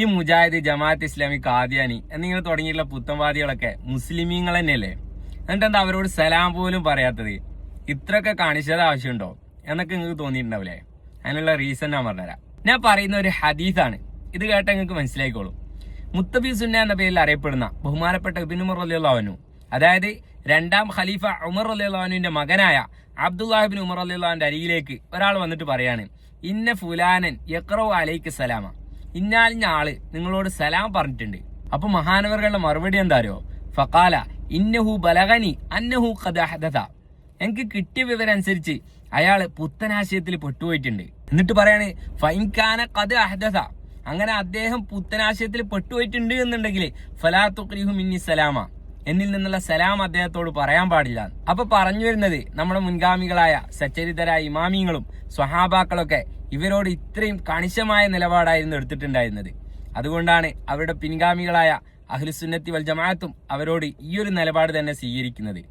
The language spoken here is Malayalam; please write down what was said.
ഈ മുജാഹിദ്, ജമാഅത്ത് ഇസ്ലാമി, ഖാദിയാനി എന്നിങ്ങനെ തുടങ്ങിയിട്ടുള്ള പുത്തൻവാദികളൊക്കെ മുസ്ലിമീങ്ങൾ തന്നെയല്ലേ? എന്നിട്ട് എന്താ അവരോട് സലാം പോലും പറയാത്തത്? ഇത്രയൊക്കെ കാണിച്ചത് ആവശ്യമുണ്ടോ എന്നൊക്കെ നിങ്ങൾക്ക് തോന്നിയിട്ടുണ്ടാവില്ലേ? അതിനുള്ള റീസൺ ഞാൻ പറഞ്ഞുതരാം. ഞാൻ പറയുന്ന ഒരു ഹദീസാണ്, ഇത് കേട്ടാൽ നിങ്ങൾക്ക് മനസ്സിലായിക്കോളൂ. മുത്തബി സുന്ന എന്ന പേരിൽ അറിയപ്പെടുന്ന ബഹുമാനപ്പെട്ട ഇബ്നു ഉമർ റളിയല്ലാഹു അൻഹു, അതായത് രണ്ടാം ഖലീഫ ഉമർ റളിയല്ലാഹു അൻഹുവിന്റെ മകനായ അബ്ദുല്ലാഹി ഇബ്നു ഉമർ റളിയല്ലാഹുവിന്റെ അരികിലേക്ക് ഒരാൾ വന്നിട്ട് പറയാണ്, ഇന്ന ഫുലാനൻ യഖറഉ അലൈക സലാമ, ഇന്നാലിഞ്ഞ ആള് നിങ്ങളോട് സലാം പറഞ്ഞിട്ടുണ്ട്. അപ്പൊ മഹാനവറുകളുടെ മറുപടി എന്താ അറിയോ? ഫഖാല ഇന്നഹു ബലഗനി അന്നഹു ഖദ് അഹദഥ, എനിക്ക് കിട്ടിയ വിവരം അനുസരിച്ച് അയാള് പുത്തനാശയത്തിൽ പെട്ടുപോയിട്ടുണ്ട്. എന്നിട്ട് പറയാണ് ഫൈൻ കാന ഖദ് അഹദഥ, അങ്ങനെ അദ്ദേഹം പുത്തനാശയത്തിൽ പെട്ടുപോയിട്ടുണ്ട് എന്നുണ്ടെങ്കിൽ ഫലാ തുഖ്രിഹു മിന്നി സലാമ, എന്നിൽ നിന്നുള്ള സലാം അദ്ദേഹത്തോട് പറയാൻ പാടില്ല. അപ്പൊ പറഞ്ഞു വരുന്നത് നമ്മുടെ മുൻഗാമികളായ സച്ചരിതരായ ഇമാമിങ്ങളും സ്വഹാബാക്കളൊക്കെ ഇവരോട് ഇത്രയും കണിശമായ നിലപാടായിരുന്നു എടുത്തിട്ടുണ്ടായിരുന്നത്. അതുകൊണ്ടാണ് അവരുടെ പിൻഗാമികളായ അഹ്ലുസുന്നത്തി വൽ ജമാഅത്തും അവരോട് ഈ ഒരു നിലപാട് തന്നെ സ്വീകരിക്കുന്നത്.